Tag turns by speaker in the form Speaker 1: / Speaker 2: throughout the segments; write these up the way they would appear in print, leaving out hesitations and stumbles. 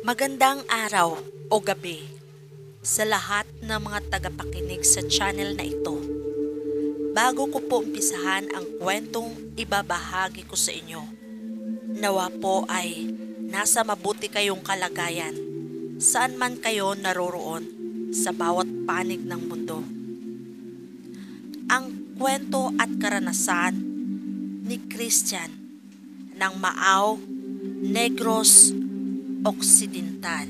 Speaker 1: Magandang araw o gabi sa lahat ng mga tagapakinig sa channel na ito. Bago ko po umpisahan ang kwentong ibabahagi ko sa inyo, nawa po ay nasa mabuti kayong kalagayan saan man kayo naroroon sa bawat panig ng mundo. Ang kwento at karanasan ni Christian ng Maao, Negros Occidental.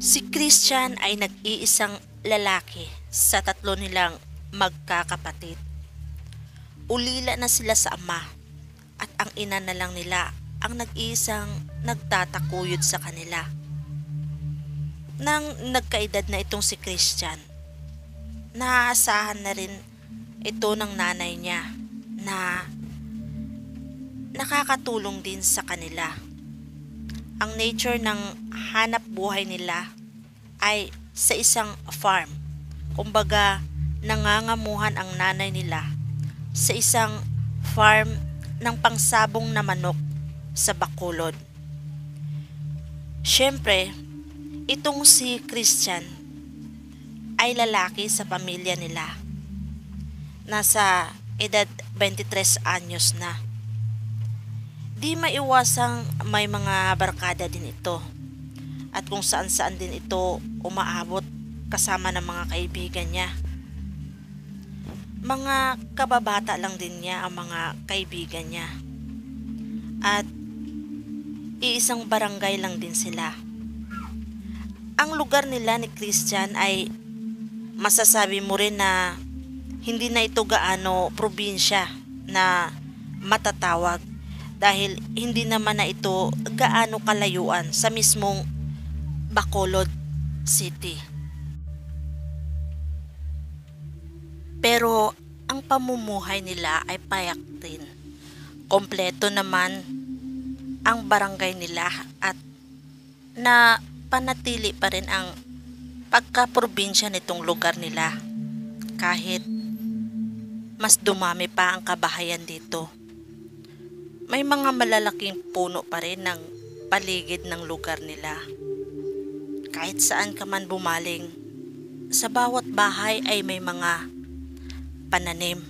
Speaker 1: Si Christian ay nag-iisang lalaki sa tatlo nilang magkakapatid. Ulila na sila sa ama at ang ina na lang nila ang nag-iisang nagtatakuyod sa kanila. Nang nagkaedad na itong si Christian, naaasahan na rin ito ng nanay niya na nakakatulong din sa kanila. Ang nature ng hanap buhay nila ay sa isang farm. Kumbaga, nangangamuhan ang nanay nila sa isang farm ng pangsabong na manok sa Bacolod. Siyempre, itong si Christian ay lalaki sa pamilya nila. Nasa edad 23 anyos na. Di maiwasang may mga barkada din ito at kung saan-saan din ito umaabot kasama ng mga kaibigan niya. Mga kababata lang din niya ang mga kaibigan niya at iisang barangay lang din sila. Ang lugar nila ni Christian ay masasabi mo rin na hindi na ito gaano probinsya na matatawag dahil hindi naman na ito gaano kalayuan sa mismong Bacolod City. Pero ang pamumuhay nila ay payak din. Kompleto naman ang barangay nila at na panatili pa rin ang pagka-probinsya nitong lugar nila kahit mas dumami pa ang kabahayan dito. May mga malalaking puno pa rin ng paligid ng lugar nila. Kahit saan ka man bumaling, sa bawat bahay ay may mga pananim.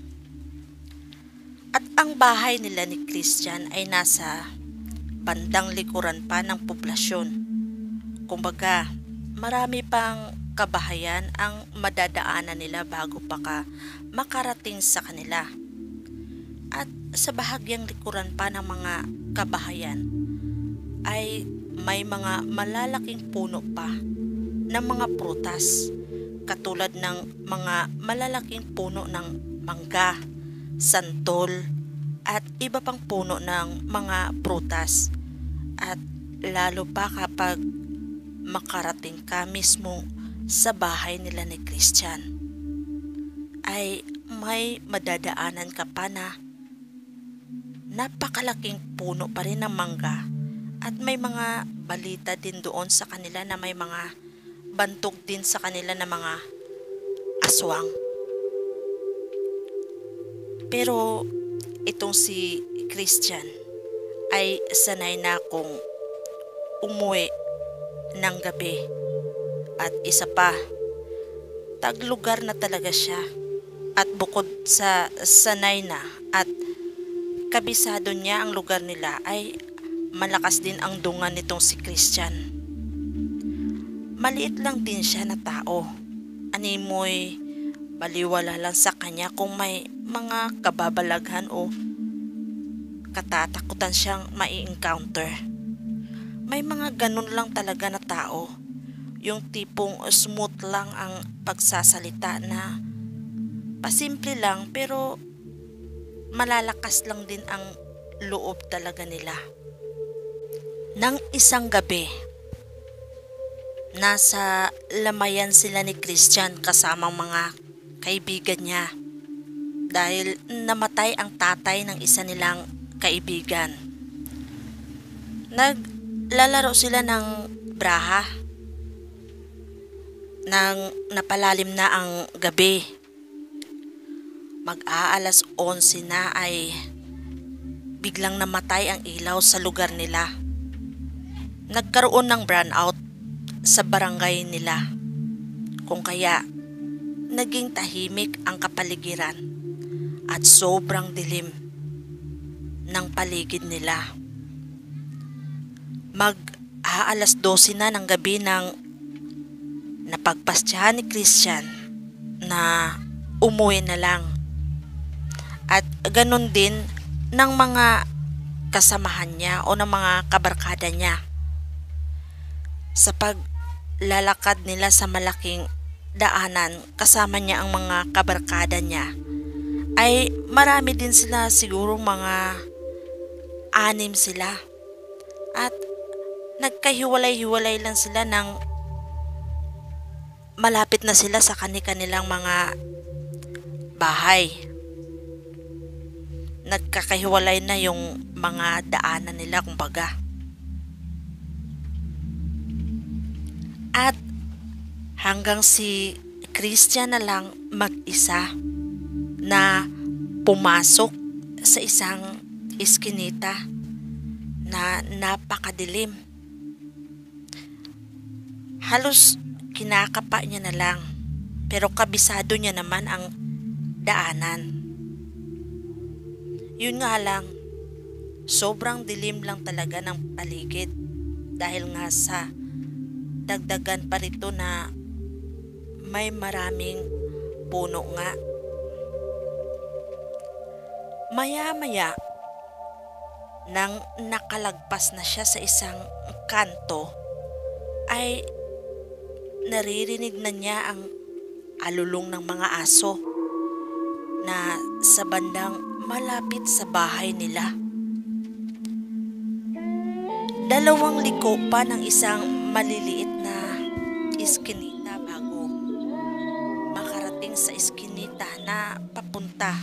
Speaker 1: At ang bahay nila ni Christian ay nasa bandang likuran pa ng poblasyon. Kumbaga, marami pang kabahayan ang madadaanan nila bago pa makarating sa kanila. At sa bahagyang likuran pa ng mga kabahayan ay may mga malalaking puno pa ng mga prutas katulad ng mga malalaking puno ng mangga, santol at iba pang puno ng mga prutas. At lalo pa kapag makarating ka mismo sa bahay nila ni Christian ay may madadaanan ka pa na napakalaking puno pa rin ng mangga at may mga balita din doon sa kanila na may mga bantog din sa kanila na mga aswang. Pero itong si Christian ay sanay na kung umuwi ng gabi at isa pa, taglugar na talaga siya at bukod sa sanay na at kabisado niya ang lugar nila ay malakas din ang dungan nitong si Christian. Maliit lang din siya na tao. Animoy baliwala lang sa kanya kung may mga kababalaghan o katatakutan siyang mai-encounter. May mga ganun lang talaga na tao. Yung tipong smooth lang ang pagsasalita na pasimple lang pero malalakas lang din ang loob talaga nila. Nang isang gabi, nasa lamayan sila ni Christian kasamang mga kaibigan niya dahil namatay ang tatay ng isa nilang kaibigan. Naglalaro sila ng braha nang napalalim na ang gabi. Mag-aalas 11 na ay biglang namatay ang ilaw sa lugar nila. Nagkaroon ng brownout sa barangay nila, kung kaya naging tahimik ang kapaligiran at sobrang dilim ng paligid nila. Mag-aalas 12 na ng gabi nang napagpasyahan ni Christian na umuwi na lang, at ganun din ng mga kasamahan niya o ng mga kabarkada niya. Sa paglalakad nila sa malaking daanan kasama niya ang mga kabarkada niya, ay marami din sila, siguro mga 6 sila, at nagkahiwalay-hiwalay lang sila ng malapit na sila sa kanilang mga bahay. Nagkakahiwalay na yung mga daanan nila, kumbaga. At hanggang si Christian na lang mag-isa na pumasok sa isang iskinita na napakadilim. Halos kinakapa niya na lang, pero kabisado niya naman ang daanan. Yun nga lang, sobrang dilim lang talaga ng paligid dahil nga sa dagdagan pa rito na may maraming puno nga. Maya-maya, nang nakalagpas na siya sa isang kanto, ay naririnig na niya ang alulong ng mga aso na sa bandang malapit sa bahay nila. 2 liko pa ng isang maliliit na iskinita bago makarating sa iskinita na papunta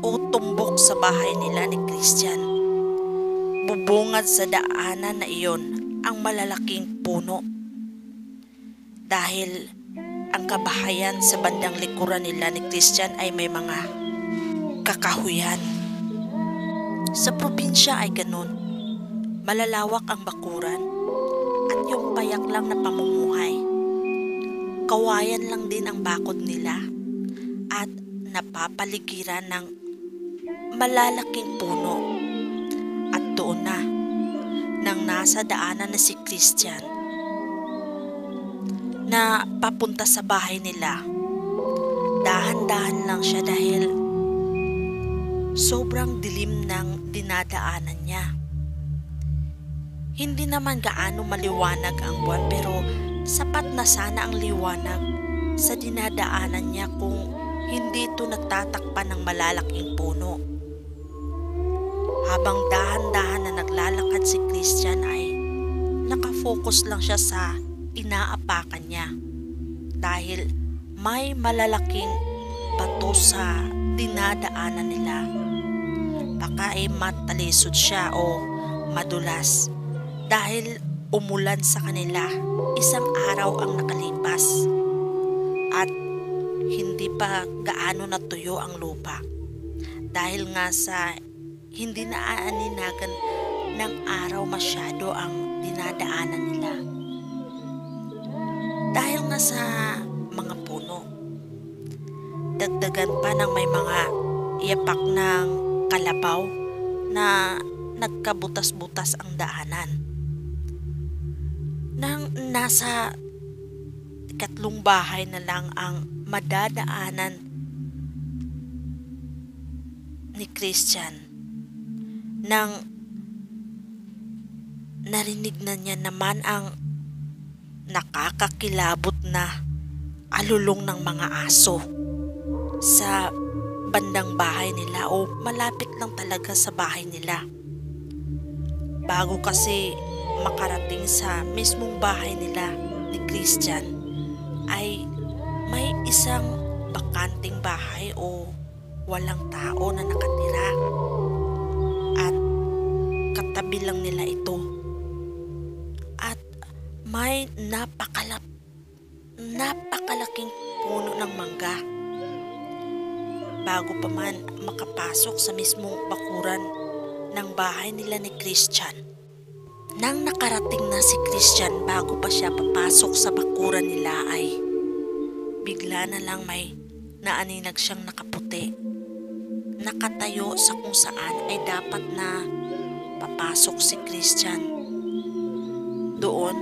Speaker 1: o tumbok sa bahay nila ni Christian. Bubungad sa daanan na iyon ang malalaking puno, dahil ang kabahayan sa bandang likuran nila ni Christian ay may mga kakahuyan. Sa probinsya ay ganun, malalawak ang bakuran at yung payak lang na pamumuhay. Kawayan lang din ang bakod nila at napapaligiran ng malalaking puno. At doon na, nang nasa daanan na si Christian na papunta sa bahay nila, dahan-dahan lang siya dahil sobrang dilim ng dinadaanan niya. Hindi naman gaano maliwanag ang buwan, pero sapat na sana ang liwanag sa dinadaanan niya kung hindi ito natatakpan ng malalaking puno. Habang dahan-dahan na naglalakad si Christian ay nakafocus lang siya sa inaapakan niya, dahil may malalaking bato sa dinadaanan nila. Baka ay matalisod siya o madulas dahil umulan sa kanila. Isang araw ang nakalipas at hindi pa gaano natuyo ang lupa, dahil nga sa hindi naaaninagan ng araw masyado ang dinadaanan nila. Dahil nga sa mga puno, dagdagan pa ng may mga iyapak ng kalabaw na nagkabutas-butas ang daanan. Nang nasa 3 bahay na lang ang madadaanan ni Christian, nang narinig na niya naman ang nakakakilabot na alulong ng mga aso sa bandang bahay nila o malapit lang talaga sa bahay nila. Bago kasi makarating sa mismong bahay nila ni Christian ay may isang bakanting bahay o walang tao na nakatira, at katabi lang nila ito. At may napakalaking puno ng mangga bago pa man makapasok sa mismong bakuran ng bahay nila ni Christian. Nang nakarating na si Christian bago pa siya papasok sa bakuran nila ay bigla na lang may naaninag siyang nakaputi. Nakatayo sa kung saan ay dapat na papasok si Christian. Doon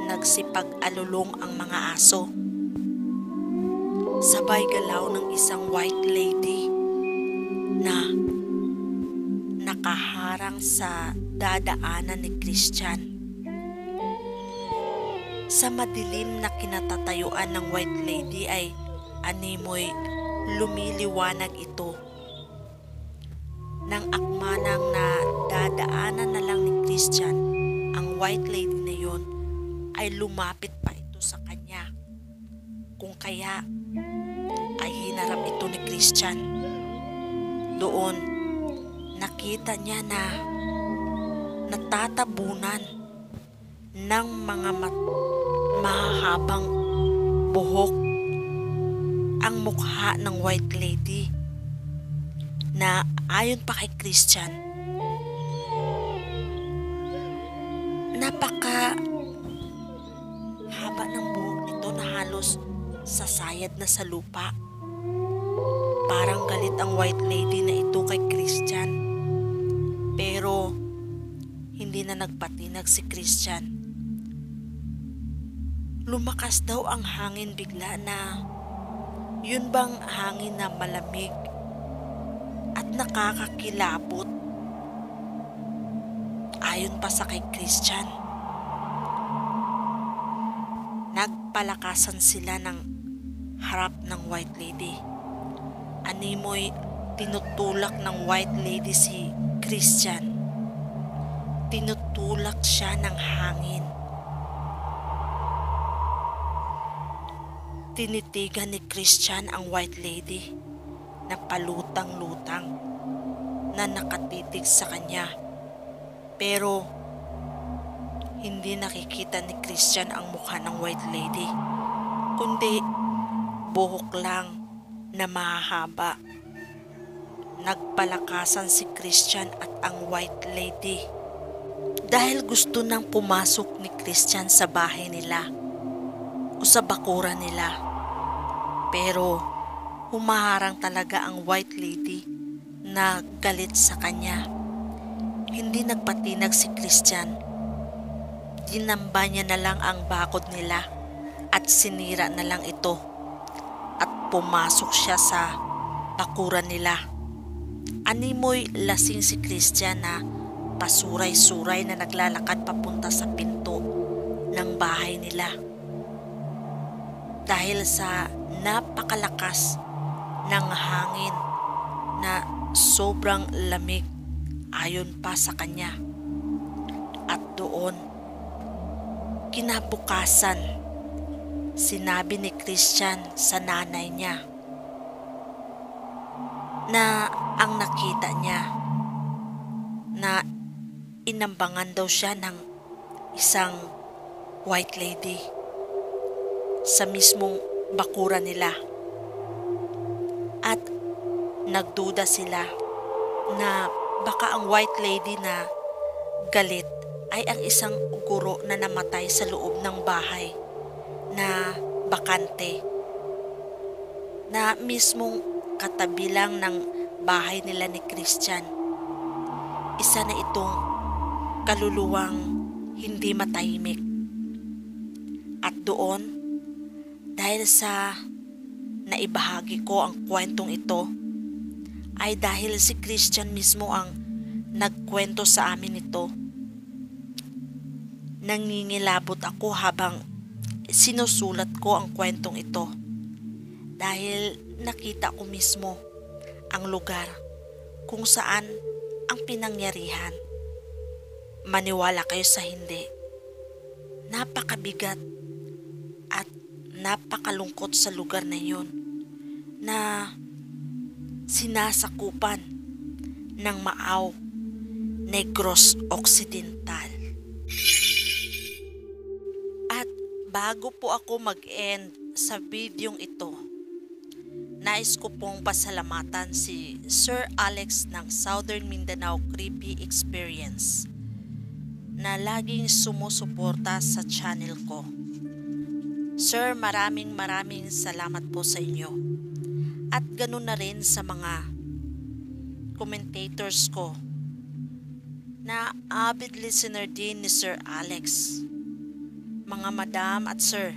Speaker 1: nagsipag-alulong ang mga aso. Sabay galaw ng isang white lady na nakaharang sa dadaanan ni Christian. Sa madilim na kinatatayuan ng white lady ay animoy lumiliwanag ito. Nang akmanang na dadaanan na lang ni Christian ang white lady na yon, ay lumapit pa ito sa kanya. Kung kaya ay hinarap ito ni Christian. Doon nakita niya na natatabunan ng mga mahahabang buhok ang mukha ng white lady na ayon pa kay Christian, napaka haba ng buhok nito na halos sasayad na sa lupa. Parang galit ang white lady na ito kay Christian. Pero hindi na nagpatinag si Christian. Lumakas daw ang hangin bigla na yun bang hangin na malamig at nakakakilabot. Ayon pa sa kay Christian, nagpalakasan sila ng harap ng white lady. Animoy tinutulak ng white lady si Christian. Tinutulak siya ng hangin. Tinitigan ni Christian ang white lady na palutang-lutang na nakatitig sa kanya. Pero hindi nakikita ni Christian ang mukha ng white lady, kundi buhok lang na mahahaba. Nagpalakasan si Christian at ang white lady dahil gusto nang pumasok ni Christian sa bahay nila o sa bakuran nila. Pero humaharang talaga ang white lady na galit sa kanya. Hindi nagpatinag si Christian. Dinamba niya na lang ang bakod nila at sinira na lang ito at pumasok siya sa bakuran nila. Animoy lasing si Christian na pasuray-suray na naglalakad papunta sa pinto ng bahay nila. Dahil sa napakalakas ng hangin na sobrang lamig ayon pa sa kanya. At doon, kinabukasan, sinabi ni Christian sa nanay niya na ang nakita niya na inambangan daw siya ng isang white lady sa mismong bakuran nila. At nagduda sila na baka ang white lady na galit ay ang isang guro na namatay sa loob ng bahay na bakante, na mismong katabi lang ng bahay nila ni Christian. Isa na itong kaluluwang hindi matahimik. At doon, dahil sa naibahagi ko ang kwentong ito, ay dahil si Christian mismo ang nagkwento sa amin ito. Nangingilabot ako habang sinusulat ko ang kwentong ito dahil nakita ko mismo ang lugar kung saan ang pinangyarihan. Maniwala kayo sa hindi, napakabigat at napakalungkot sa lugar na yun na sinasakupan ng Maaw, Negros Occidental. At bago po ako mag-end sa videong ito, nais ko pong pasalamatan si Sir Alex ng Southern Mindanao Creepy Experience na laging sumusuporta sa channel ko. Sir, maraming salamat po sa inyo. At ganun na rin sa mga commentators ko na avid listener din ni Sir Alex. Mga madam at sir.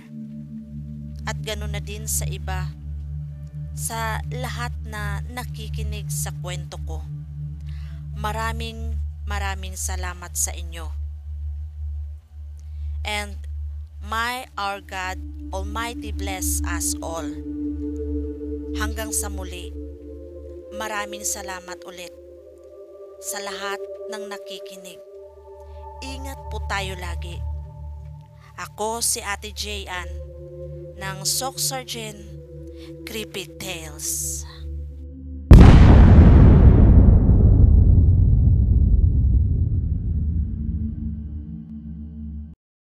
Speaker 1: At ganun na din sa iba, sa lahat na nakikinig sa kwento ko. Maraming salamat sa inyo. And may our God Almighty bless us all. Hanggang sa muli, maraming salamat ulit sa lahat ng nakikinig. Ingat po tayo lagi. Ako si Ate Jayan ng Sock Sergeant Creepy Tales.